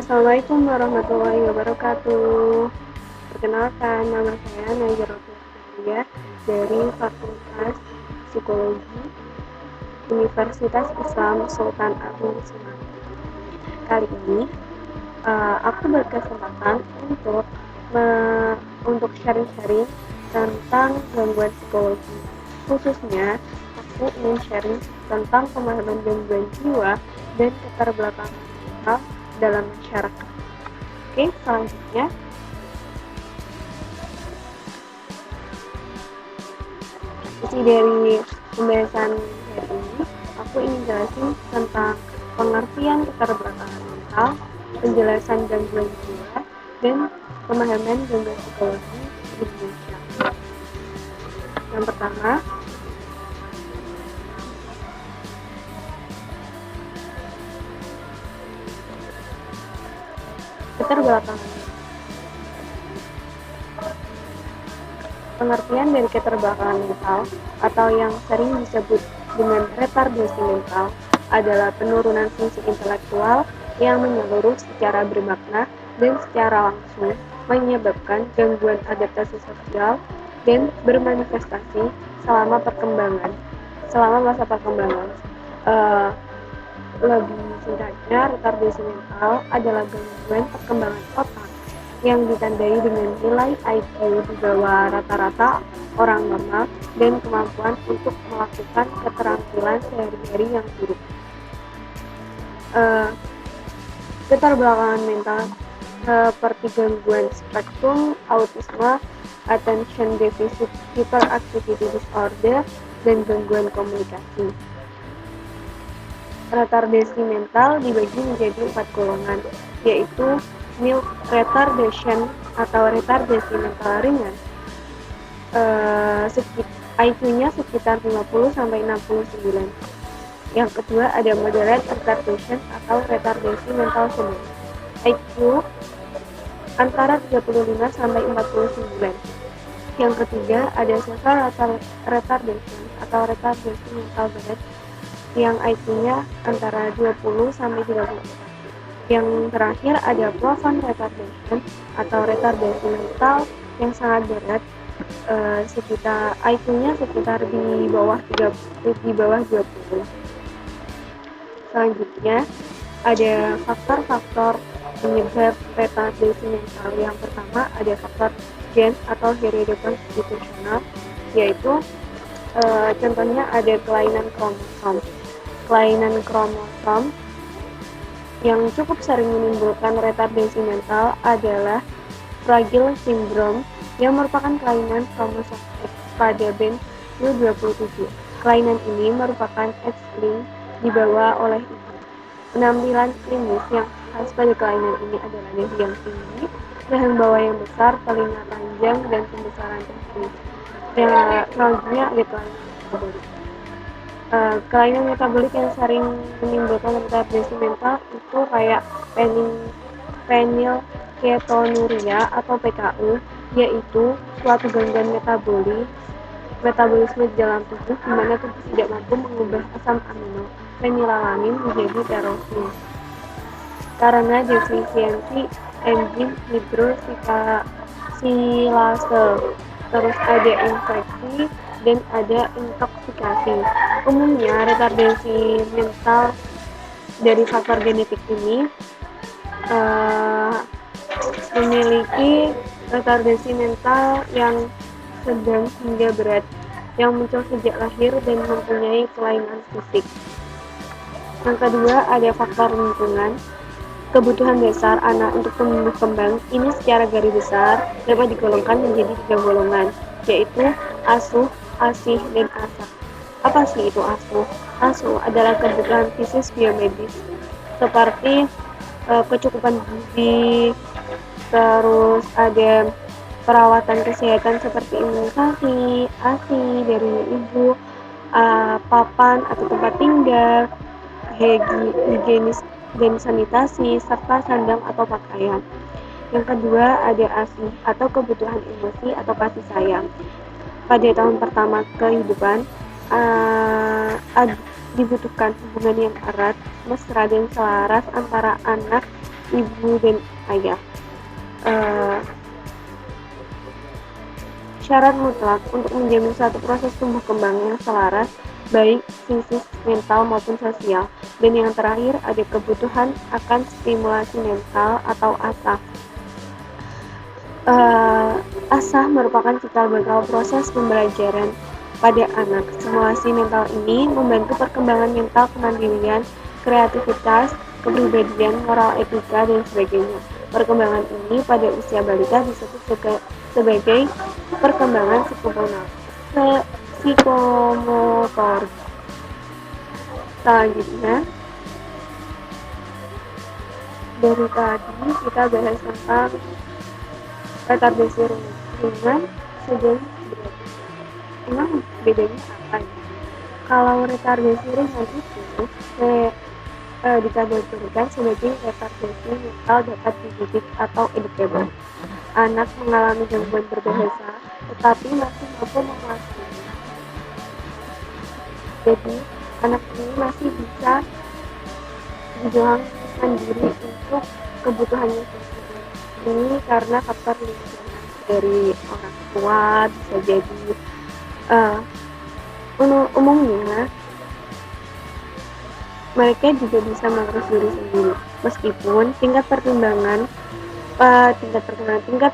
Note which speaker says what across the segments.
Speaker 1: Assalamualaikum warahmatullahi wabarakatuh. Perkenalkan, nama saya Najwa Rofiah dari Fakultas Psikologi Universitas Islam Sultan Agung Semarang. Kali ini aku berkesempatan untuk sharing-sharing tentang gangguan psikologi. Khususnya, aku ingin sharing tentang pemahaman gangguan jiwa dan keterbelakangan mental dalam masyarakat. Oke, selanjutnya isi dari pembahasan hari ini, aku ingin jelasin tentang pengertian keterbelakangan mental, penjelasan gangguan jiwa, dan pemahaman gangguan psikologi di Indonesia. Yang pertama, keterbelakangan. Pengertian dari keterbelakangan mental atau yang sering disebut dengan retardasi mental adalah penurunan fungsi intelektual yang menyeluruh secara bermakna dan secara langsung menyebabkan gangguan adaptasi sosial dan bermanifestasi selama masa perkembangan. Lebih singkatnya, retardasi mental adalah gangguan perkembangan otak yang ditandai dengan nilai IQ di bawah rata-rata orang normal dan kemampuan untuk melakukan keterampilan sehari-hari yang buruk. Keterbelakangan mental seperti gangguan spektrum autisme, attention deficit hyperactivity disorder, dan gangguan komunikasi. Retardasi mental dibagi menjadi 4 golongan, yaitu mild retardation atau retardasi mental ringan. IQ-nya sekitar 50-69. Yang kedua ada moderate retardation atau retardasi mental sedang. IQ antara 35-49. Yang ketiga ada severe retardation atau retardasi mental berat yang IQ-nya antara 20-34. Yang terakhir ada profound retardation atau retardasi mental yang sangat berat, IQ-nya sekitar di bawah 20. Selanjutnya ada faktor-faktor penyebab retardasi mental. Yang pertama ada faktor gen atau heredokonstitusional, yaitu contohnya ada kelainan kromosom yang cukup sering menimbulkan retardasi mental adalah Fragile syndrome yang merupakan kelainan kromosom X pada band U27. Kelainan ini merupakan X-linked dibawa oleh ibu. Penampilan klinis yang khas pada kelainan ini adalah dahi yang tinggi, rahang bawah yang besar, telinga panjang, dan pembesaran dahi. Selanjutnya ada kelainan metabolik. Kelainan metabolik yang sering menimbulkan retardasi mental itu kayak phenylketonuria atau PKU, yaitu suatu gangguan metabolisme dalam tubuh di mana tubuh tidak mampu mengubah asam amino fenilalanin menjadi tirosin karena defisiensi enzim hidroksilase. Terus ada infeksi dan ada intoksikasi. Umumnya retardasi mental dari faktor genetik ini memiliki retardasi mental yang sedang hingga berat yang muncul sejak lahir dan mempunyai kelainan fisik. Yang kedua ada faktor lingkungan. Kebutuhan dasar anak untuk tumbuh kembang ini secara garis besar dapat digolongkan menjadi 3 golongan, yaitu asuh, asih, dan asak. Apa sih itu asuh? Asuh adalah kebutuhan fisik biomedis seperti kecukupan gizi, terus ada perawatan kesehatan seperti imunisasi, ASI dari ibu, papan atau tempat tinggal, higienis dan sanitasi, serta sandang atau pakaian. Yang kedua ada ASI atau kebutuhan emosi atau kasih sayang. Pada tahun pertama kehidupan dibutuhkan hubungan yang erat, mesra, dan selaras antara anak ibu dan ayah. Syarat mutlak untuk menjamin suatu proses tumbuh kembang yang selaras, baik sisi mental maupun sosial. Dan yang terakhir ada kebutuhan akan stimulasi mental atau asah. Asah merupakan cikal bakal proses pembelajaran pada anak. Stimulasi mental ini membantu perkembangan mental, kemandirian, kreativitas, kepribadian, moral, etika, dan sebagainya. Perkembangan ini pada usia balita disebut sebagai perkembangan psikomotor. Selanjutnya, dari tadi kita bahas tentang retardasi ringan, sedang, berat. Emang bedanya apa ya? Kalau retardasi ringan itu dikategorikan sebagai retardasi mental dapat dididik atau educable. Anak mengalami gangguan berbahasa, tetapi masih mampu menguasainya. Jadi, anak ini masih bisa berjuang mandiri untuk kebutuhannya sendiri. Ini karena faktor lingkungan dari orang tua, bisa jadi umumnya mereka juga bisa mengurus diri sendiri, meskipun tingkat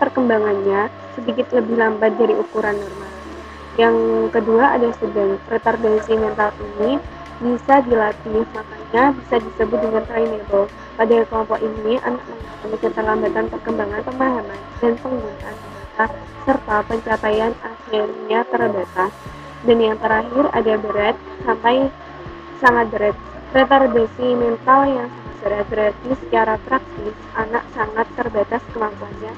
Speaker 1: perkembangannya sedikit lebih lambat dari ukuran normal. Yang kedua ada sedang. Retardasi mental ini bisa dilatih, makanya bisa disebut dengan trainable. Pada kelompok ini, anak mengalami keterlambatan perkembangan pemahaman dan penggunaan bahasa serta pencapaian akhirnya terbatas. Dan yang terakhir ada berat sampai sangat berat. Retardasi mental yang sangat berat berarti secara praktis anak sangat terbatas kemampuannya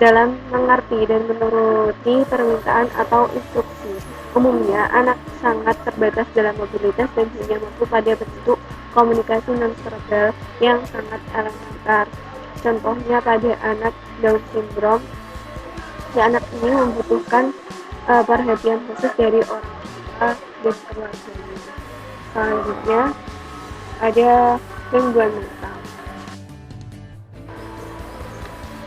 Speaker 1: dalam mengerti dan menuruti permintaan atau instruksi. Umumnya, anak sangat terbatas dalam mobilitas dan hanya mampu pada bentuk komunikasi nonverbal yang sangat elementar. Contohnya pada anak Down syndrome, anak ini membutuhkan perhatian khusus dari orang tua dan keluarganya. Selanjutnya, ada gangguan mental.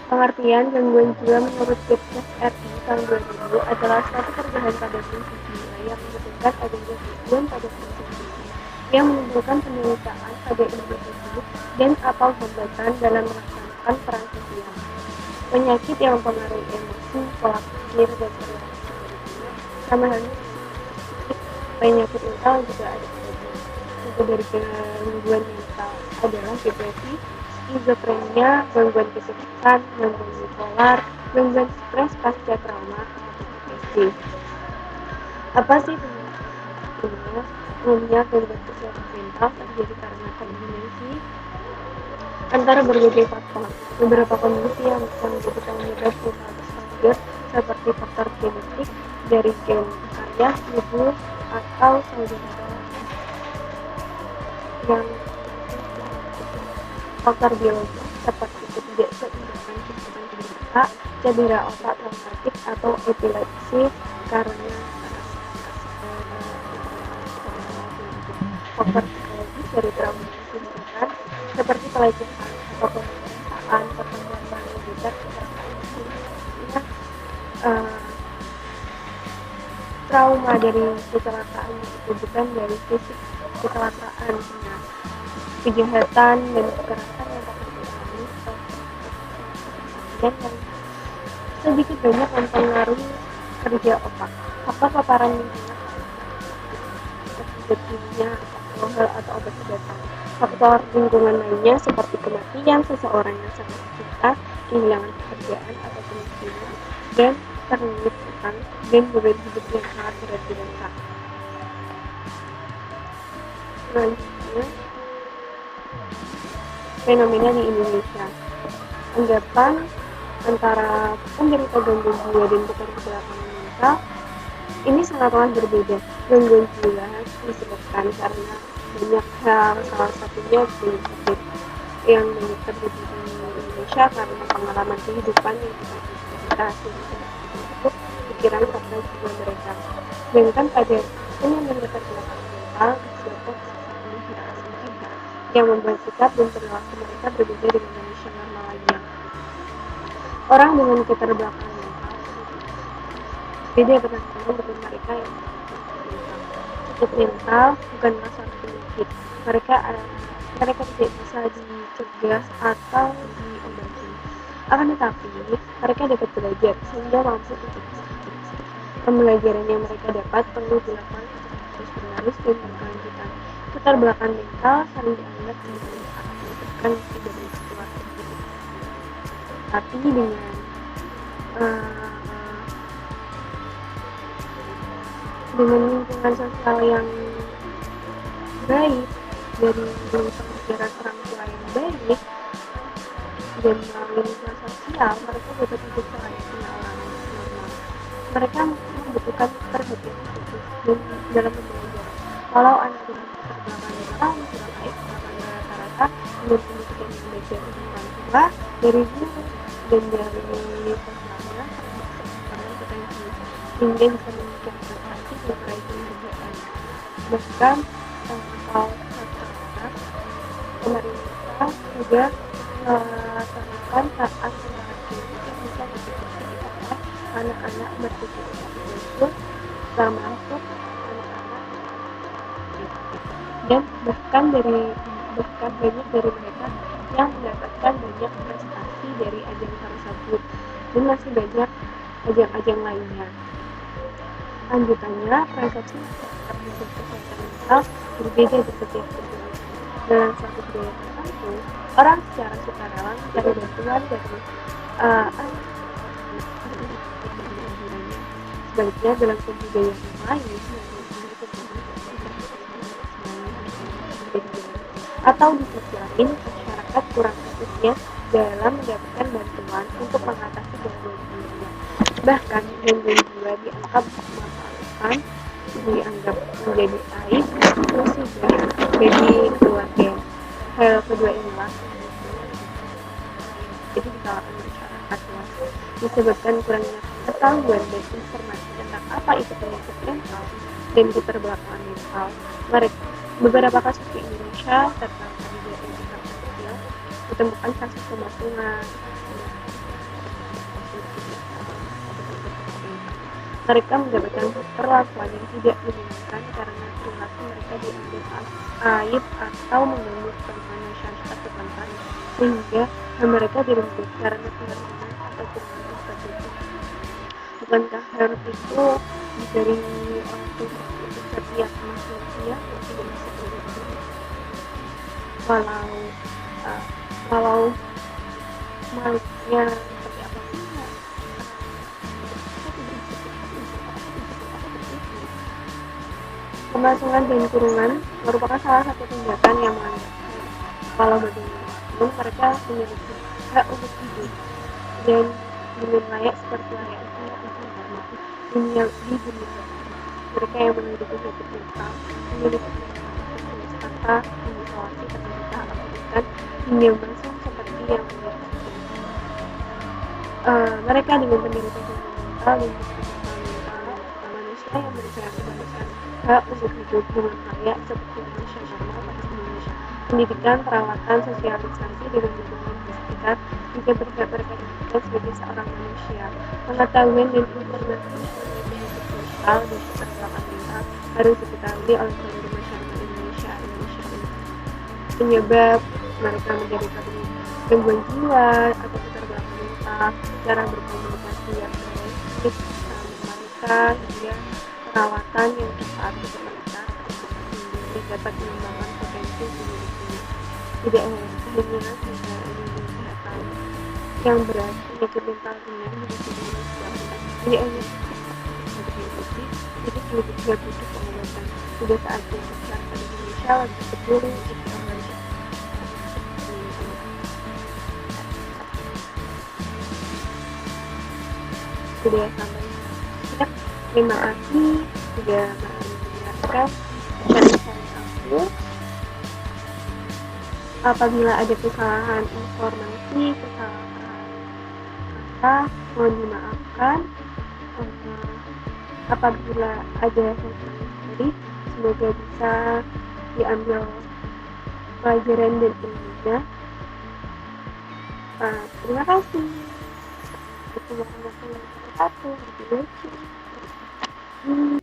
Speaker 1: Pengertian gangguan jiwa menurut Kepres RI tahun 2000 adalah suatu perubahan pada fungsi jiwa yang menyebabkan adanya gangguan pada fungsi jiwa yang menimbulkan penderitaan pada individu dan atau hambatan dalam melaksanakan peran sosial. Penyakit yang mempengaruhi emosi, pola pikir, dan perilaku selanjutnya sama halnya penyakit mental juga ada sebagian. Contoh dari gangguan mental adalah depresi, skizofrenia, gangguan kecemasan, gangguan bipolar, gangguan stres pasca trauma, atau PTSD. Apa sih penyebabnya? Umumnya gangguan kesehatan mental terjadi karena kombinasi antara berbagai faktor. Beberapa kondisi yang bisa menjadi penyebab mental tersebut seperti faktor genetik dari gen ayah, ibu, atau saudara yang faktor biologis seperti ketidakseimbangan sistem terbuka, cedera otak traumatik, atau epilepsi karena faktor psikologis dari trauma yang seperti pelecehan atau pemeriksaan, perkembangan militer, trauma dari kecelakaan itu bukan dari fisik kecelakaan, kejahatan dan kekerasan yang dapat dialami dan yang sedikit banyak mempengaruhi kerja otak. Faktor paparan lingkungan kimia, alkohol, atau obat-obatan. Faktor lingkungan lainnya seperti kematian seseorang yang sangat tercinta, kehilangan pekerjaan atau kemiskinan, dan terlilit utang dan beban hidup yang sangat berat dirasa. Selanjutnya, fenomena di Indonesia. Anggapan antara penderita gangguan jiwa dan bukan kecelakaan mental ini sangatlah berbeda. Gangguan jiwa disebabkan karena banyak hal, salah satunya penyakit yang banyak terjadi di Indonesia karena pengalaman kehidupan yang tidak difasilitasi untuk pikiran serta jiwa mereka. Sedangkan pada penyandang keterlambatan mental disebabkan perasaan hirarki juga yang membuat sikap dan perilaku mereka berbeda dengan manusia normal lainnya. Orang dengan keterbelakangan mental beda penanganan dengan mereka yang sakit mental bukanlah suatu penyakit. Mereka tidak bisa dicegah atau diobati. Akan tetapi, mereka dapat belajar sehingga mampu mencegah sakit. Pembelajaran yang mereka dapat perlu dilakukan secara terus-menerus dan berkelanjutan. Keterbelakangan mental sering dianggap sebagai saat menyebabkan tidak bisa keluar dari hidup. Tapi dengan lingkungan sosial yang baik, dari pengajaran orang tua yang baik, dan melalui lingkungan sosial, mereka dapat hidup selayaknya orang normal. Mereka membutuhkan perhatian khusus dalam pembelajaran. Walau anak dengan keterbelakangan mental sudah baik merupakan rata-rata dengan pendidikan yang baik dari orang tua, dari guru, dan dari sosialnya termasuk potensi sehingga bisa memiliki prestasi dan meraih penghargaan. Bahkan kalau rata-rata pemerintah juga melaksanakan saat generasi yang bisa diikuti oleh anak-anak berkebutuhan khusus, termasuk anak-anak dan bahkan banyak dari mereka yang mendapatkan banyak prestasi dari ajang tersebut dan masih banyak ajang-ajang lainnya. Lanjutannya, persepsi masyarakat tentang kesehatan mental berbeda di setiap budaya. Dalam suatu budaya tertentu, orang secara sukarela mencari bantuan dari anak sebaliknya dalam budaya yang lain atau di sisi lain masyarakat kurang antusias dalam mendapatkan bantuan untuk mengatasi gangguan jiwa. Bahkan gangguan jiwa dianggap menjadi aib musibah bagi keluarga. Hal kedua inilah jadi di kalangan masyarakat disebabkan kurangnya pengetahuan dan informasi tentang apa itu penyakit mental dan keterbelakangan mental. Beberapa kasus di Indonesia serta di daerah kecil ditemukan kasus pemasungan. Mereka mendapatkan perlakuan yang tidak menyenangkan karena perilaku mereka dianggap aib atau mengganggu kepentingan masyarakat setempat, sehingga mereka direnggut karena penerimaan atau kurang tersebut. Bukankah hal itu dari untuk setiap manusia yang tidak bisa berubah? Walau malunya seperti apa pun, pemasungan dan kurungan merupakan salah satu tindakan yang melanggar walau bagaimanapun mereka memiliki hak untuk hidup dan dengan layak seperti layaknya orang dunia di dunia mereka yang memiliki sakit mental memiliki penyakit tanpa diisolasi terdesak lakukan hingga masuk seperti yang mereka dengan pendidikan mental dan kesehatan mental manusia yang berusaha mendapatkan hak untuk hidup dengan layak seperti manusia normal pada Indonesia. Pendidikan, perawatan, sosialisasi dengan lingkungan di sekitar juga berhak mereka diberikan sebagai seorang manusia. Pengetahuan dan informasi mengenai penyakit mental dan keterbelakangan mental harus diketahui oleh seluruh masyarakat Indonesia ini. Penyebab mereka menderita gangguan jiwa atau keterbelakangan mental, cara berkomunikasi yang baik mereka hingga perawatan yang tepat untuk mereka sehingga dapat mengembangkan potensi dimilikinya. Tidak hanya kesehatan yang berat, penyakit mental ringan juga tidak disebabkan. Tidak hanya jadi juga butuh pengobatan. Sudah saatnya masyarakat Indonesia lebih peduli untuk sudah sampai siap. Terima kasih sudah mendengarkan sharing aku. Apabila ada kesalahan informasi, kesalahan kata, mohon dimaafkan. Apabila ada yang terjadi, semoga bisa diambil pelajaran dan ilmunya. Terima kasih. Assalamualaikum warahmatullahi wabarakatuh.